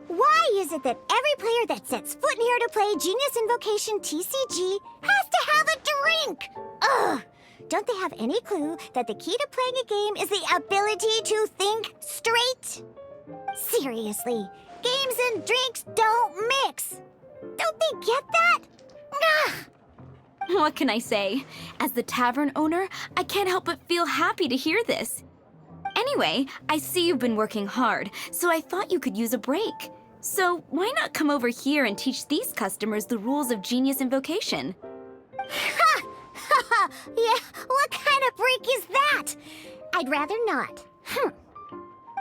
Why is it that every player that sets foot in here to play Genius Invocation TCG has to have a drink? Ugh! Don't they have any clue that the key to playing a game is the ability to think straight? Seriously, games and drinks don't mix. Don't they get that? Ugh! What can I say? As the tavern owner, I can't help but feel happy to hear this. Anyway, I see you've been working hard, so I thought you could use a break. So why not come over here and teach these customers the rules of Genius Invocation? Ha! Ha ha! Yeah, what kind of break is that? I'd rather not.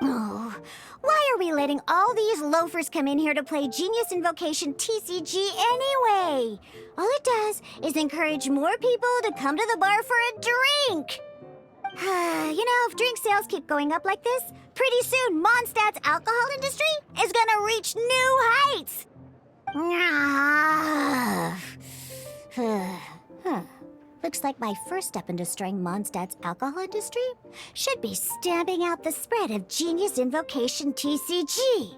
Oh, why are we letting all these loafers come in here to play Genius Invocation TCG anyway? All it does is encourage more people to come to the bar for a drink. You know, if drink sales keep going up like this, pretty soon Mondstadt's alcohol industry is gonna reach new heights. Looks like my first step in destroying Mondstadt's alcohol industry should be stamping out the spread of Genius Invocation TCG.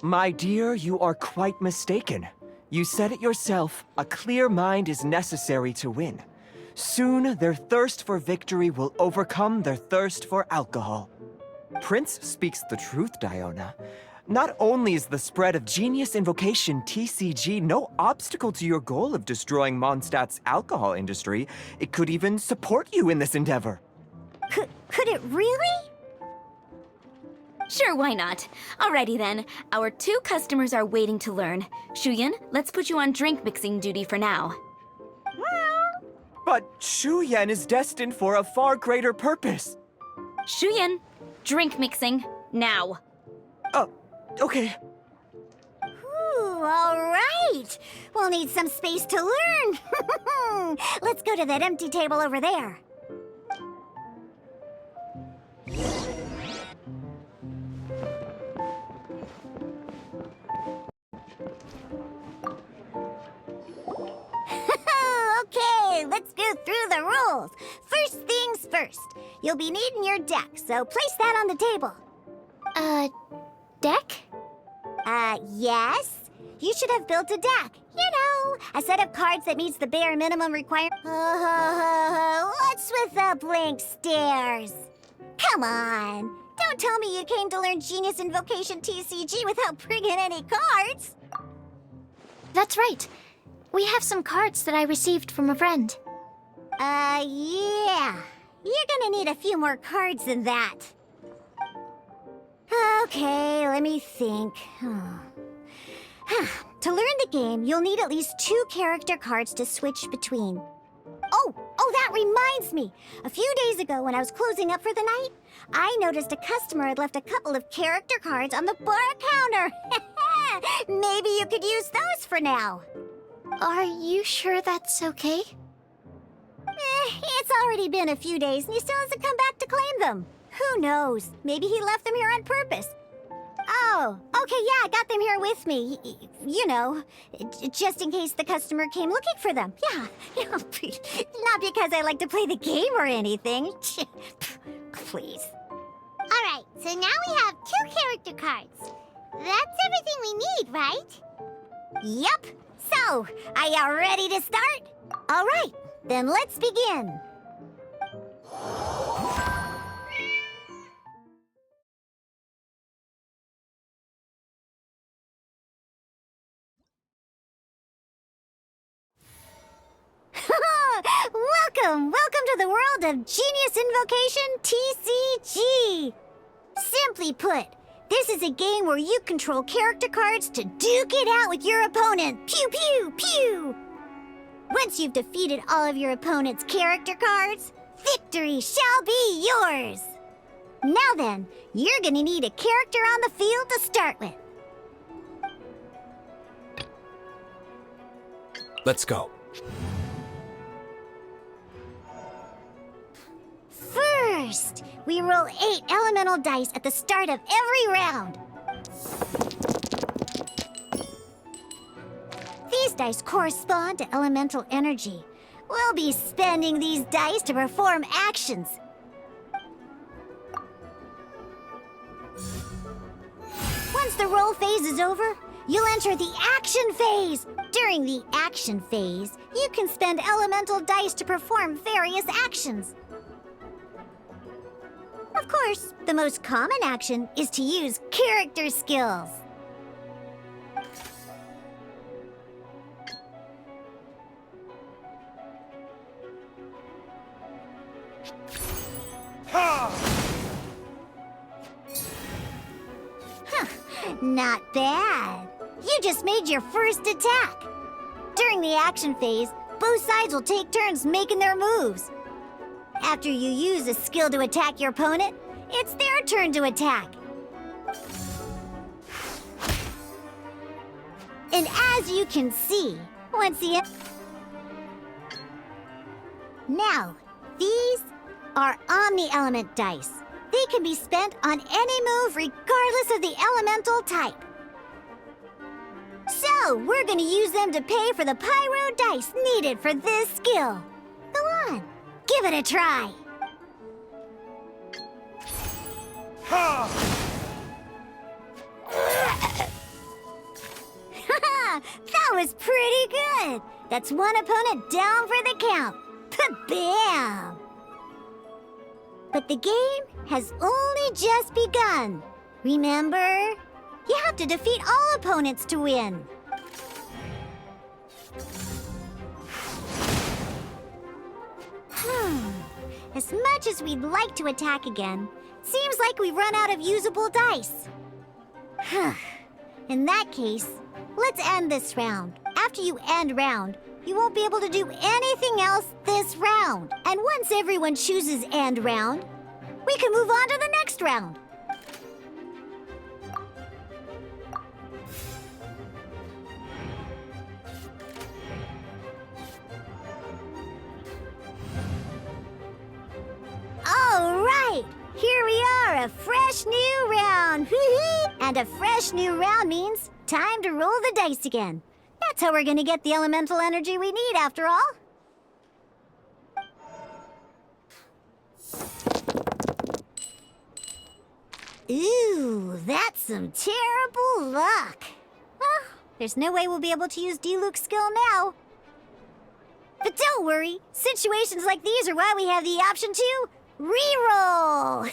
My dear, you are quite mistaken. You said it yourself, a clear mind is necessary to win. Soon, their thirst for victory will overcome their thirst for alcohol. Prince speaks the truth, Diona. Not only is the spread of Genius Invocation TCG no obstacle to your goal of destroying Mondstadt's alcohol industry, it could even support you in this endeavor. Could it really? Sure, why not? Alrighty then, our two customers are waiting to learn. Shuyan, let's put you on drink mixing duty for now. But Shuyan is destined for a far greater purpose. Shuyan, drink mixing, now. Okay. Ooh, all right. We'll need some space to learn. Let's go to that empty table over there. Okay, let's go through the rules. First things first. You'll be needing your deck, so place that on the table. Deck? Yes. You should have built a deck. You know, a set of cards that meets the bare minimum requirement. What's with the blank stares? Come on. Don't tell me you came to learn Genius Invocation TCG without bringing any cards. That's right. We have some cards that I received from a friend. Yeah. You're gonna need a few more cards than that. Okay, let me think. To learn the game, you'll need at least 2 character cards to switch between. Oh, that reminds me. A few days ago when I was closing up for the night, I noticed a customer had left a couple of character cards on the bar counter. Maybe you could use those for now. Are you sure that's okay? It's already been a few days and he still hasn't come back to claim them. Who knows? Maybe he left them here on purpose. Oh, okay, yeah, I got them here with me. You know, just in case the customer came looking for them. Yeah, not because I like to play the game or anything. Please. All right, so now we have 2 character cards. That's everything we need, right? Yep. So, are you ready to start? All right, then let's begin. Welcome to the world of Genius Invocation TCG. Simply put, this is a game where you control character cards to duke it out with your opponent. Pew, pew, pew. Once you've defeated all of your opponent's character cards, victory shall be yours. Now then, you're gonna need a character on the field to start with. Let's go. First, we roll 8 elemental dice at the start of every round. These dice correspond to elemental energy. We'll be spending these dice to perform actions. Once the roll phase is over, you'll enter the action phase. During the action phase, you can spend elemental dice to perform various actions. Of course, the most common action is to use character skills. Not bad. You just made your first attack. During the action phase, both sides will take turns making their moves. After you use a skill to attack your opponent, it's their turn to attack. And as you can see, once the... Now, these are Omni-Element dice. They can be spent on any move regardless of the elemental type. So, we're gonna use them to pay for the pyro dice needed for this skill. Go on, give it a try. That was pretty good. That's one opponent down for the count. Bam! But the game has only just begun. Remember? You have to defeat all opponents to win. As much as we'd like to attack again, seems like we've run out of usable dice. In that case, let's end this round. After you end round, you won't be able to do anything else this round. And once everyone chooses end round, we can move on to the next round. All right, here we are, a fresh new round. And a fresh new round means time to roll the dice again. That's how we're gonna get the elemental energy we need, after all. Ooh, that's some terrible luck. Well, there's no way we'll be able to use Diluc's skill now. But don't worry, situations like these are why we have the option to reroll.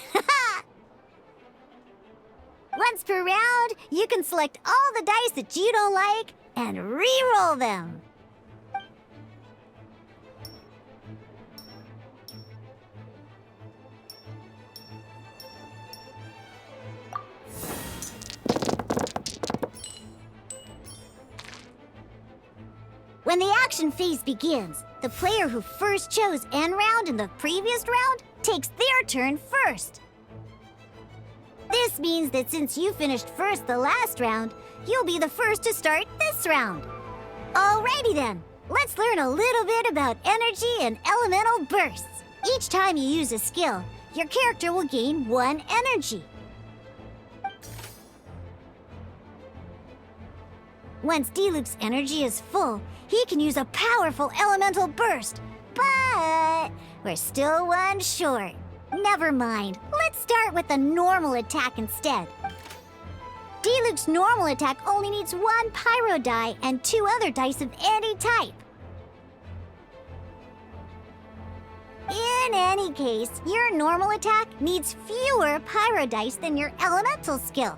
Once per round, you can select all the dice that you don't like and re-roll them. When the action phase begins, the player who first chose end round in the previous round takes their turn first. This means that since you finished first the last round, you'll be the first to start this round. Alrighty then, let's learn a little bit about energy and elemental bursts. Each time you use a skill, your character will gain 1 energy. Once Diluc's energy is full, he can use a powerful elemental burst. But we're still 1 short. Never mind, let's start with the normal attack instead. Diluc's normal attack only needs 1 pyro die and 2 other dice of any type. In any case, your normal attack needs fewer pyro dice than your elemental skill.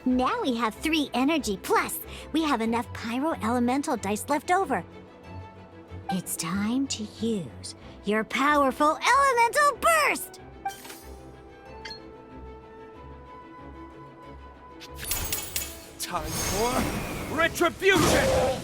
Now we have 3 energy, plus we have enough pyro elemental dice left over. It's time to use your powerful elemental burst! Time for retribution!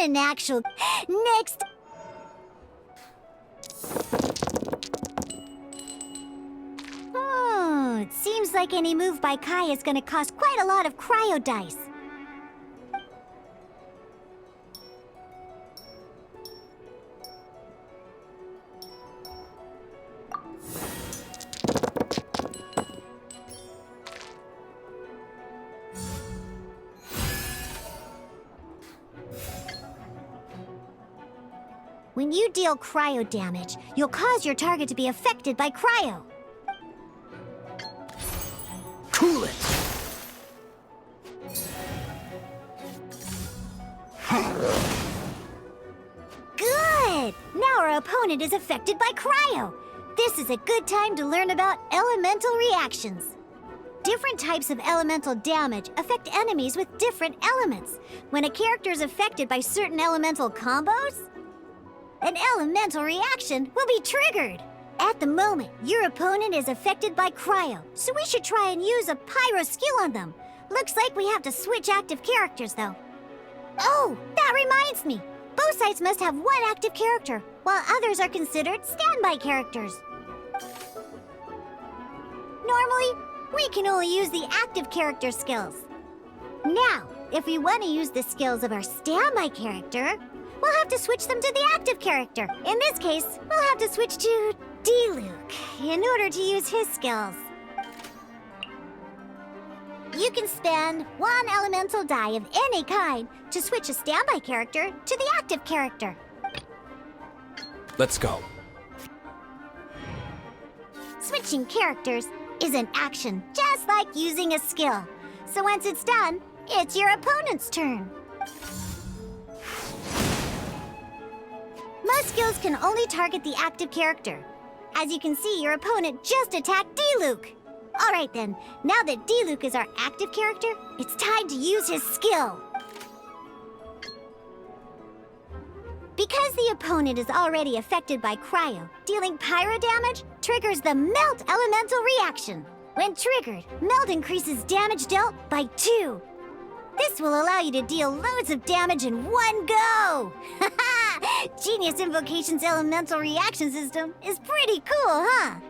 an actual... Next! It seems like any move by Kai is gonna cost quite a lot of cryo dice. When you deal cryo damage, you'll cause your target to be affected by cryo. Cool it! Good! Now our opponent is affected by cryo. This is a good time to learn about elemental reactions. Different types of elemental damage affect enemies with different elements. When a character is affected by certain elemental combos, an elemental reaction will be triggered. At the moment, your opponent is affected by cryo, so we should try and use a pyro skill on them. Looks like we have to switch active characters, though. Oh, that reminds me. Both sides must have one active character, while others are considered standby characters. Normally, we can only use the active character skills. Now, if we want to use the skills of our standby character, we'll have to switch them to the active character. In this case, we'll have to switch to D-Luke in order to use his skills. You can spend one elemental die of any kind to switch a standby character to the active character. Let's go. Switching characters is an action, just like using a skill. So once it's done, it's your opponent's turn. Most skills can only target the active character. As you can see, your opponent just attacked D-Luke. Alright then, now that D-Luke is our active character, it's time to use his skill. Because the opponent is already affected by cryo, dealing pyro damage triggers the Melt elemental reaction. When triggered, Melt increases damage dealt by 2. This will allow you to deal loads of damage in one go! Genius Invocation's elemental reaction system is pretty cool, huh?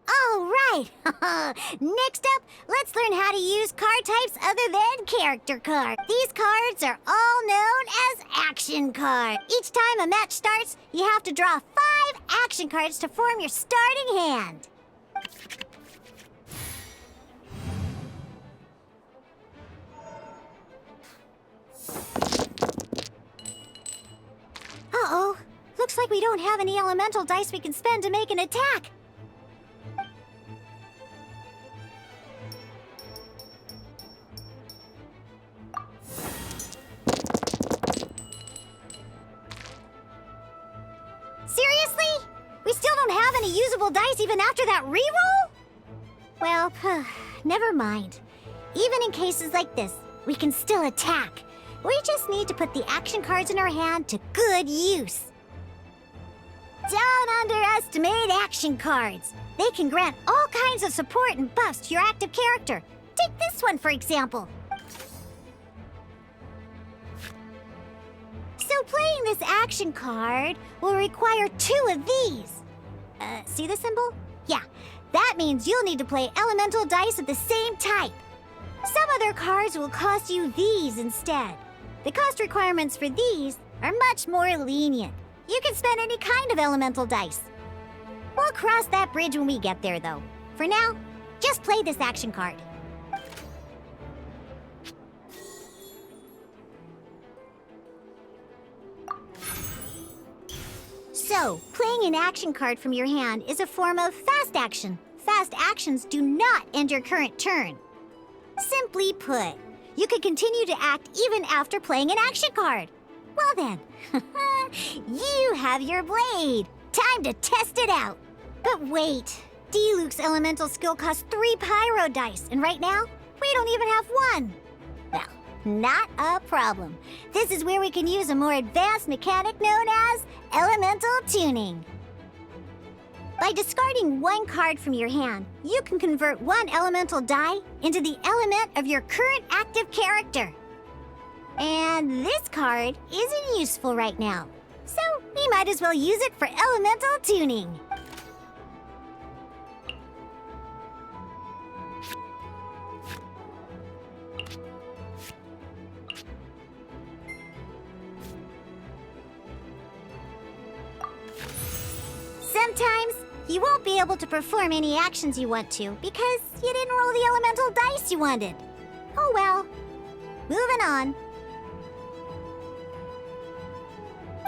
All right! Next up, let's learn how to use card types other than character cards. These cards are all known as action cards. Each time a match starts, you have to draw 5 action cards to form your starting hand. Uh-oh. Looks like we don't have any elemental dice we can spend to make an attack. Seriously? We still don't have any usable dice even after that reroll? Well, never mind. Even in cases like this, we can still attack. We just need to put the action cards in our hand to good use. Don't underestimate action cards. They can grant all kinds of support and buffs to your active character. Take this one, for example. So playing this action card will require 2 of these. See the symbol? Yeah, that means you'll need to play elemental dice of the same type. Some other cards will cost you these instead. The cost requirements for these are much more lenient. You can spend any kind of elemental dice. We'll cross that bridge when we get there, though. For now, just play this action card. So, playing an action card from your hand is a form of fast action. Fast actions do not end your current turn. Simply put, you can continue to act even after playing an action card. Well then, you have your blade. Time to test it out. But wait, D-Luke's elemental skill costs 3 pyro dice, and right now, we don't even have 1. Well, not a problem. This is where we can use a more advanced mechanic known as elemental tuning. By discarding 1 card from your hand, you can convert 1 elemental die into the element of your current active character. And this card isn't useful right now, so we might as well use it for elemental tuning. Sometimes, you won't be able to perform any actions you want to because you didn't roll the elemental dice you wanted. Oh well. Moving on.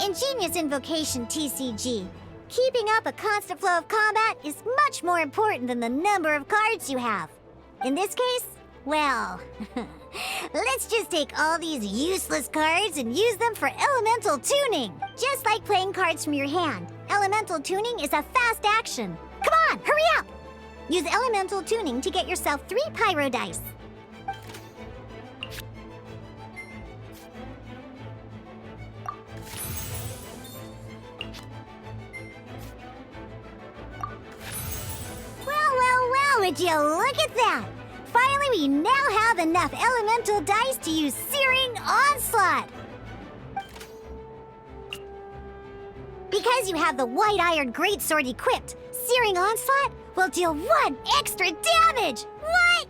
Ingenious Invocation TCG. Keeping up a constant flow of combat is much more important than the number of cards you have. In this case, well, let's just take all these useless cards and use them for elemental tuning. Just like playing cards from your hand, elemental tuning is a fast action. Come on, hurry up! Use elemental tuning to get yourself 3 pyro dice. Well, would you look at that? Finally, we now have enough elemental dice to use Searing Onslaught. Because you have the White Iron Greatsword equipped, Searing Onslaught will deal 1 extra damage! What?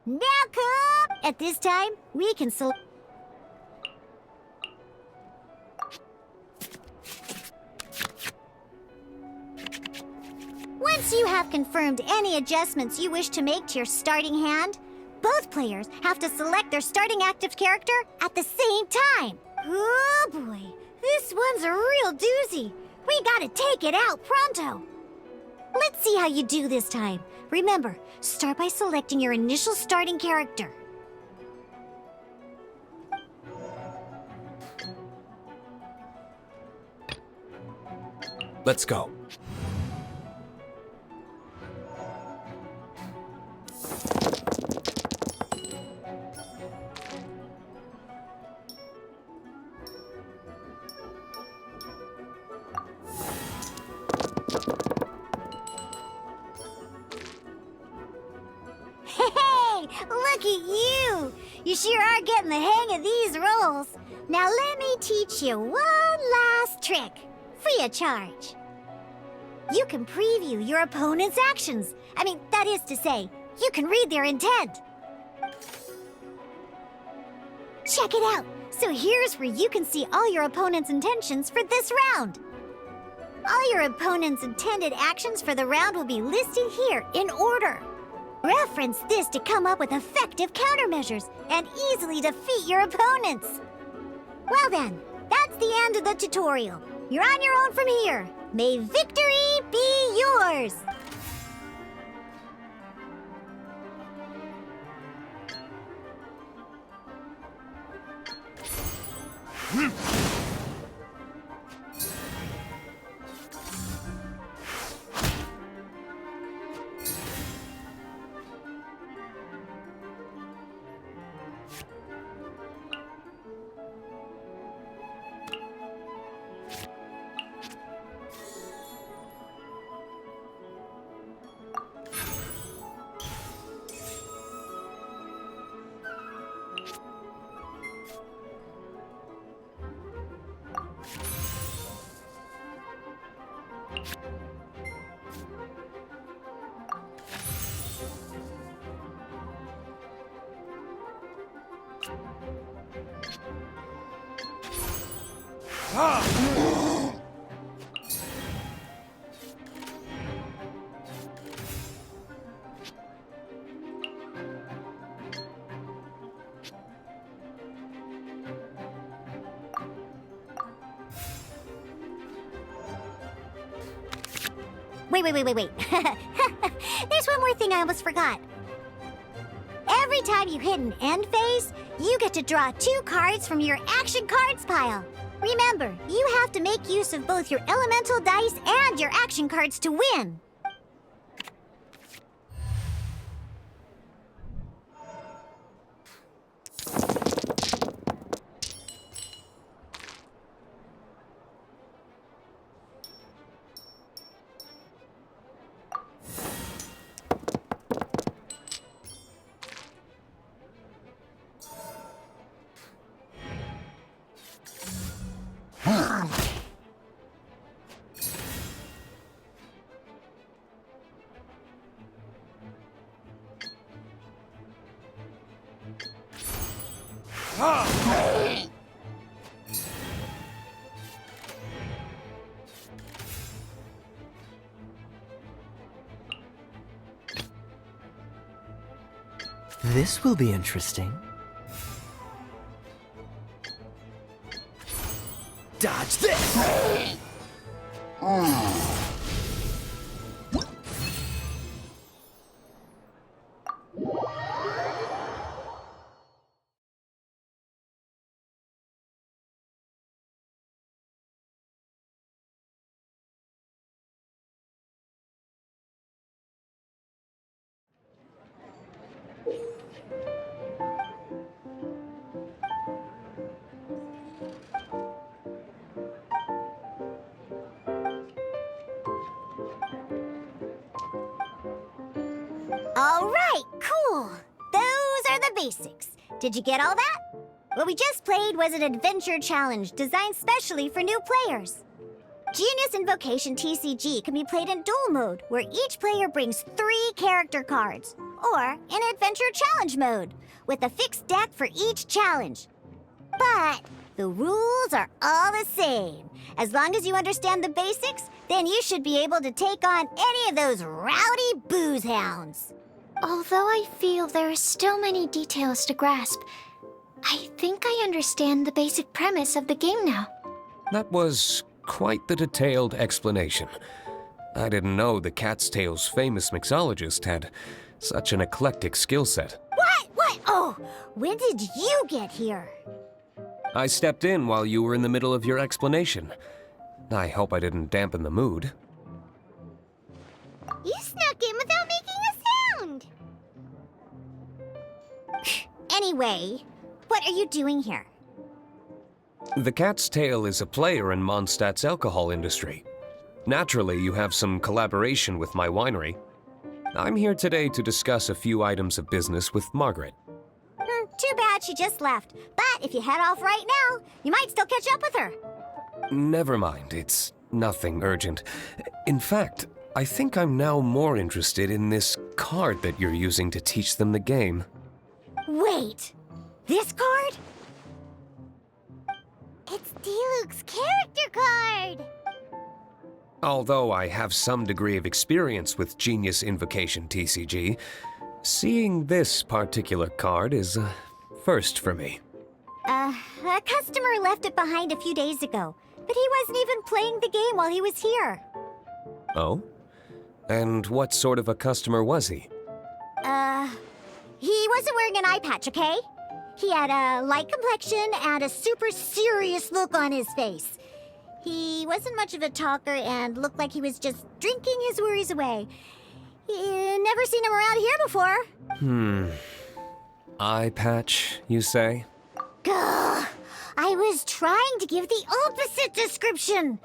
Now come! At this time, we can select... Once you have confirmed any adjustments you wish to make to your starting hand, both players have to select their starting active character at the same time. Oh boy, this one's a real doozy. We gotta take it out pronto. Let's see how you do this time. Remember, start by selecting your initial starting character. Let's go. Hey, look at you! You sure are getting the hang of these rolls. Now let me teach you one last trick, free of charge. You can preview your opponent's actions. That is to say, you can read their intent. Check it out. So here's where you can see all your opponent's intentions for this round. All your opponent's intended actions for the round will be listed here in order. Reference this to come up with effective countermeasures and easily defeat your opponents. Well then, that's the end of the tutorial. You're on your own from here. May victory be yours! wait. There's one more thing I almost forgot. Every time you hit an end phase, you get to draw 2 cards from your action cards pile. Remember, you have to make use of both your elemental dice and your action cards to win. This will be interesting. Dodge this! All right, cool. Those are the basics. Did you get all that? What we just played was an adventure challenge designed specially for new players. Genius Invocation TCG can be played in duel mode, where each player brings 3 character cards, or in adventure challenge mode, with a fixed deck for each challenge. But the rules are all the same. As long as you understand the basics, then you should be able to take on any of those rowdy booze hounds. Although I feel there are still many details to grasp, I think I understand the basic premise of the game now. That was quite the detailed explanation. I didn't know the Cat's Tail's famous mixologist had such an eclectic skill set. What? Oh, when did you get here? I stepped in while you were in the middle of your explanation. I hope I didn't dampen the mood. You snuck in without making a sound. Anyway, what are you doing here? The Cat's Tail is a player in Mondstadt's alcohol industry. Naturally, you have some collaboration with my winery. I'm here today to discuss a few items of business with Margaret. Too bad she just left. But if you head off right now, you might still catch up with her. Never mind, it's nothing urgent. In fact, I think I'm now more interested in this card that you're using to teach them the game. Wait, this card? It's Diluc's character card. Although I have some degree of experience with Genius Invocation TCG, seeing this particular card is a first for me. A customer left it behind a few days ago, but he wasn't even playing the game while he was here. Oh? And what sort of a customer was he? He wasn't wearing an eye patch, okay? He had a light complexion and a super serious look on his face. He wasn't much of a talker and looked like he was just drinking his worries away. Never seen him around here before. Eye patch, you say? Gah! I was trying to give the opposite description,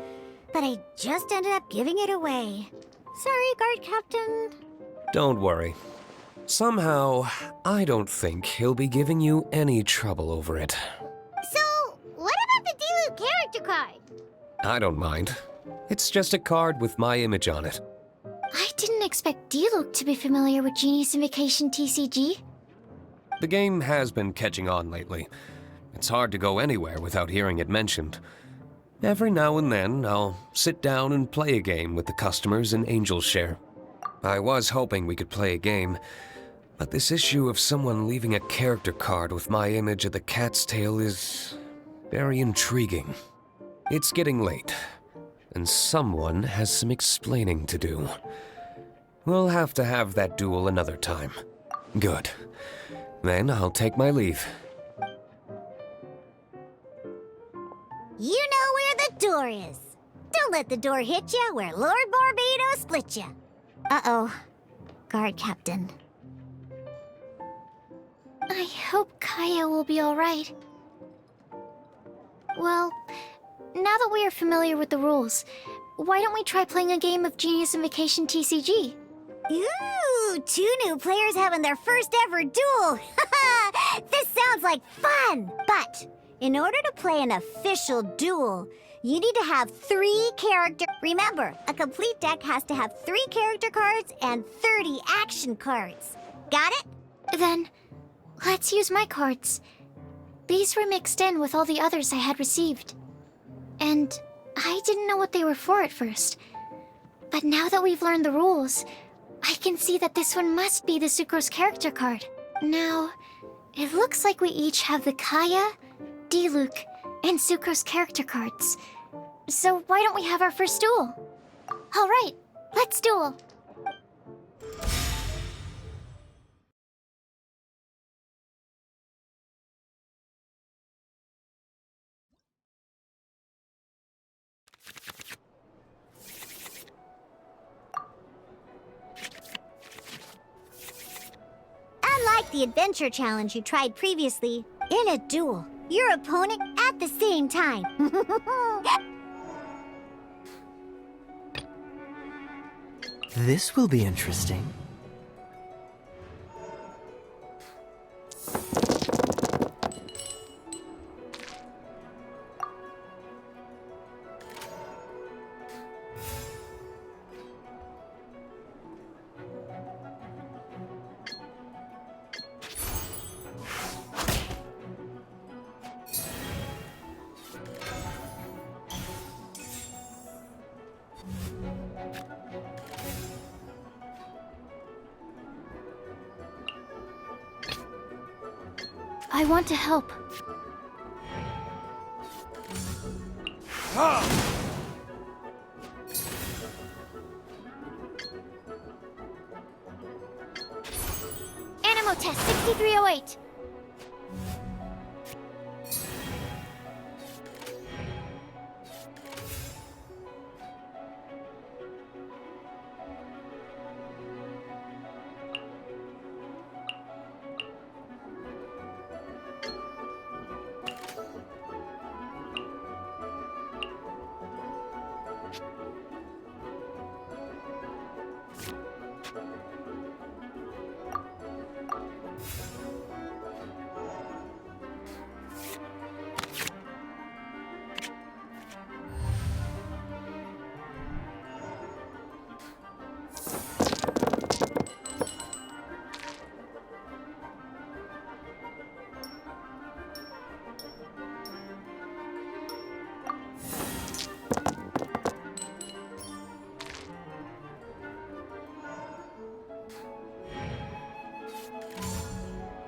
but I just ended up giving it away. Sorry, guard captain. Don't worry. Somehow, I don't think he'll be giving you any trouble over it. So, what about the Diluc character card? I don't mind. It's just a card with my image on it. I didn't expect Diluc to be familiar with Genius Invocation TCG. The game has been catching on lately. It's hard to go anywhere without hearing it mentioned. Every now and then, I'll sit down and play a game with the customers in Angel's Share. I was hoping we could play a game, but this issue of someone leaving a character card with my image of the Cat's Tail is very intriguing. It's getting late, and someone has some explaining to do. We'll have to have that duel another time. Good. Then I'll take my leave. You know where the door is. Don't let the door hit you where Lord Barbados split you. Uh-oh. Guard Captain. I hope Kaya will be alright. Well, now that we are familiar with the rules, why don't we try playing a game of Genius Invocation TCG? Ooh, 2 new players having their first ever duel. This sounds like fun. But in order to play an official duel, you need to have 3 character... Remember, a complete deck has to have 3 character cards and 30 action cards. Got it? Then, let's use my cards. These were mixed in with all the others I had received. And I didn't know what they were for at first. But now that we've learned the rules, I can see that this one must be the Sucrose character card. Now, it looks like we each have the Kaya, Diluc, and Sucrose character cards. So why don't we have our first duel? All right, let's duel. Unlike the adventure challenge you tried previously, in a duel, your opponent at the same time. This will be interesting. I want to help. Animo test 6308.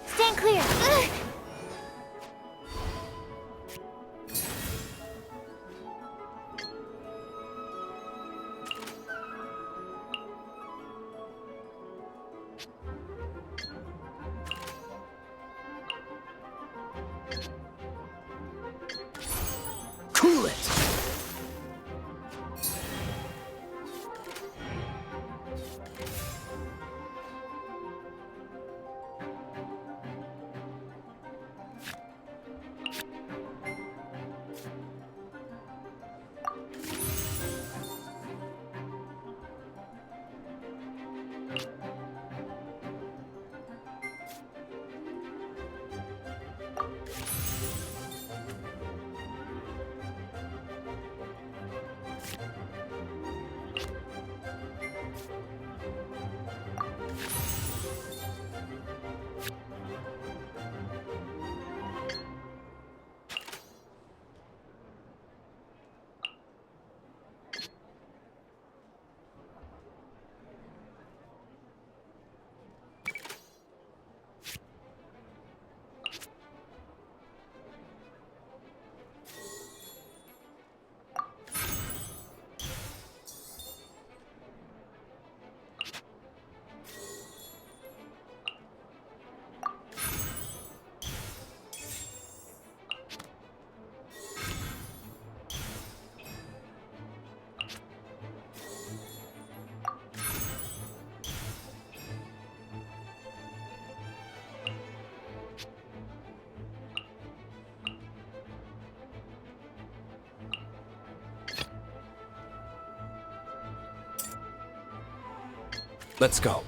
Stand clear. Ugh. Cool it! Let's go.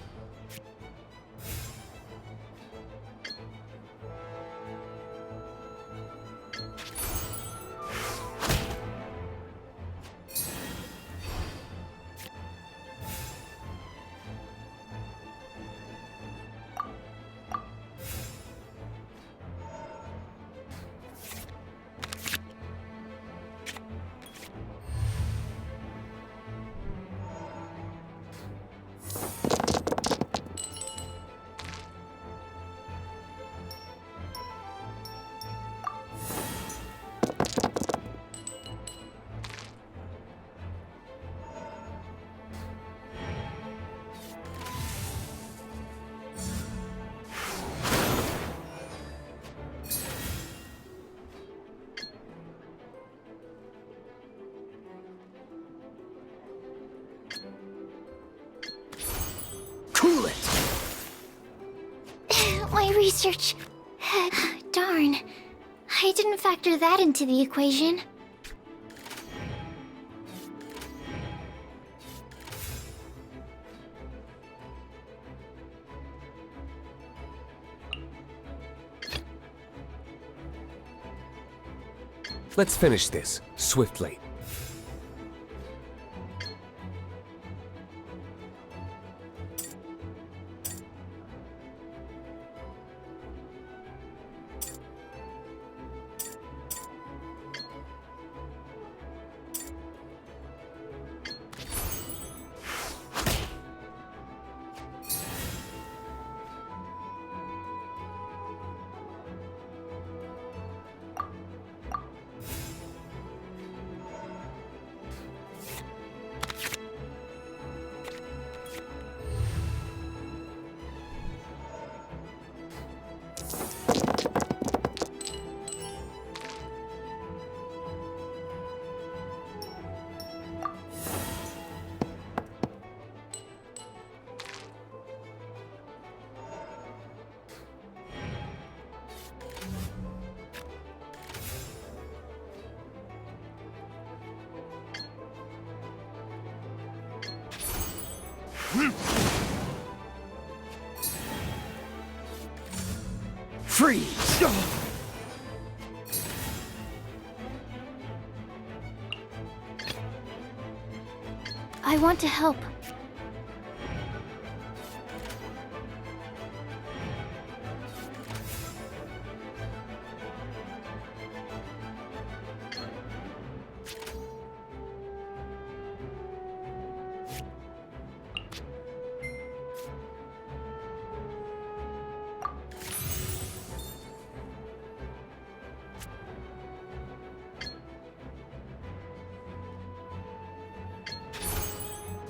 Cool it! My research. Darn. I didn't factor that into the equation. Let's finish this swiftly. Freeze! I want to help.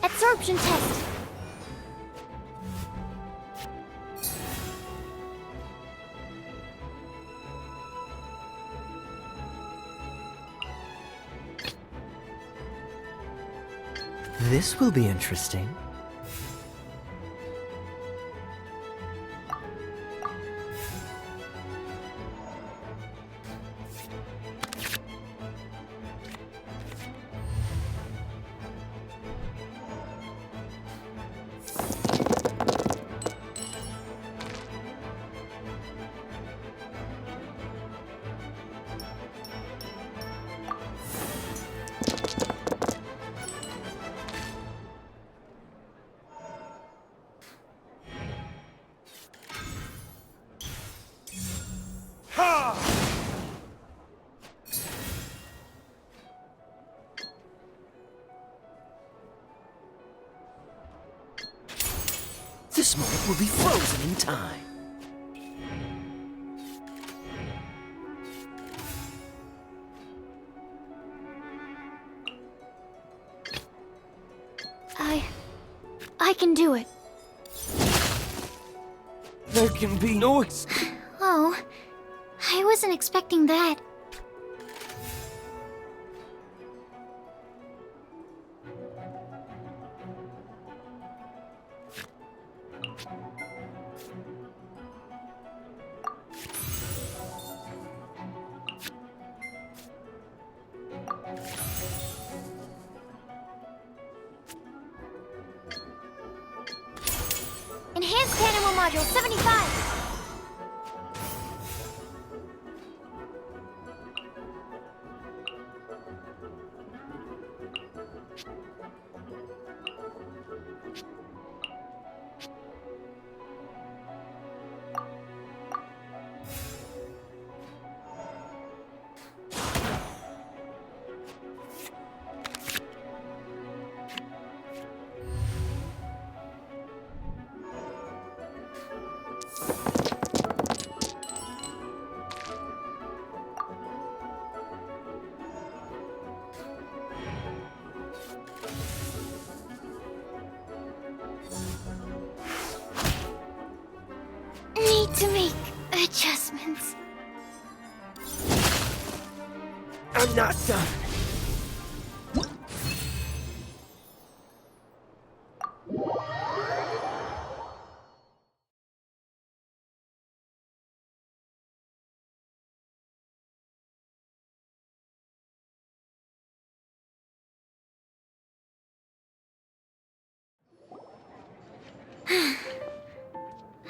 Absorption test. This will be interesting. This moment will be frozen in time. I can do it. There can be no Oh, I wasn't expecting that. Module 75! Need to make adjustments. I'm not done.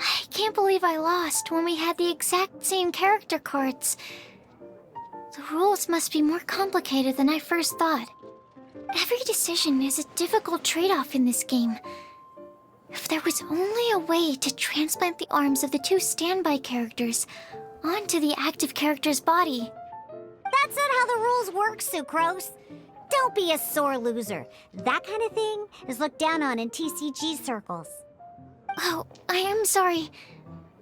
I can't believe I lost when we had the exact same character cards. The rules must be more complicated than I first thought. Every decision is a difficult trade-off in this game. If there was only a way to transplant the arms of the two standby characters onto the active character's body. That's not how the rules work, Sucrose. Don't be a sore loser. That kind of thing is looked down on in TCG circles. Oh, I am sorry.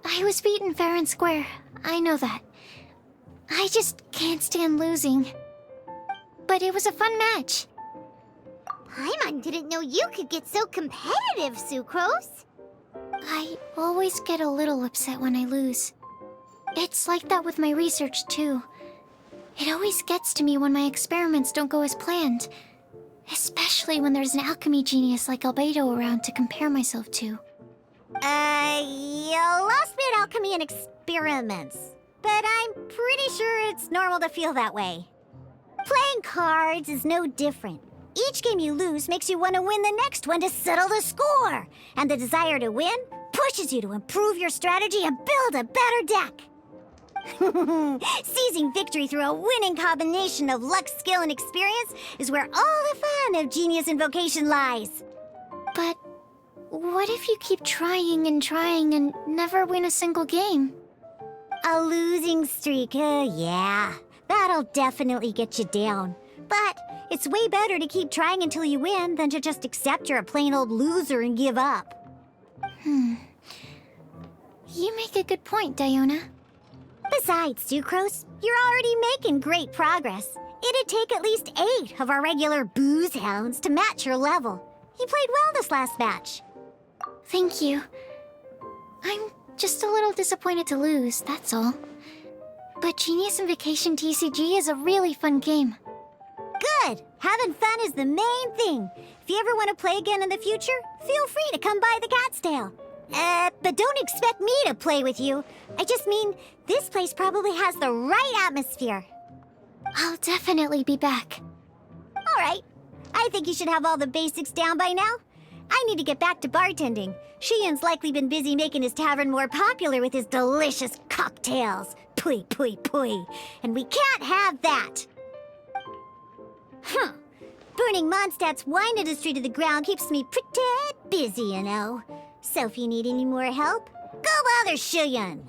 I was beaten fair and square. I know that. I just can't stand losing. But it was a fun match. Paimon didn't know you could get so competitive, Sucrose. I always get a little upset when I lose. It's like that with my research, too. It always gets to me when my experiments don't go as planned. Especially when there's an alchemy genius like Albedo around to compare myself to. You lost me at alchemy and experiments. But I'm pretty sure it's normal to feel that way. Playing cards is no different. Each game you lose makes you want to win the next one to settle the score. And the desire to win pushes you to improve your strategy and build a better deck. Seizing victory through a winning combination of luck, skill, and experience is where all the fun of Genius Invocation lies. But what if you keep trying and never win a single game? A losing streak, yeah. That'll definitely get you down. But it's way better to keep trying until you win than to just accept you're a plain old loser and give up. You make a good point, Diona. Besides, Sucrose, you're already making great progress. It'd take at least 8 of our regular booze hounds to match your level. You played well this last match. Thank you. I'm just a little disappointed to lose, that's all. But Genius Invocation TCG is a really fun game. Good! Having fun is the main thing. If you ever want to play again in the future, feel free to come by the Cat's Tail. But don't expect me to play with you. I just mean, this place probably has the right atmosphere. I'll definitely be back. All right. I think you should have all the basics down by now. I need to get back to bartending. Shiyan's likely been busy making his tavern more popular with his delicious cocktails. Pui, pui, pui. And we can't have that. Burning Mondstadt's wine industry to the ground keeps me pretty busy, you know. So if you need any more help, go bother Shiyan.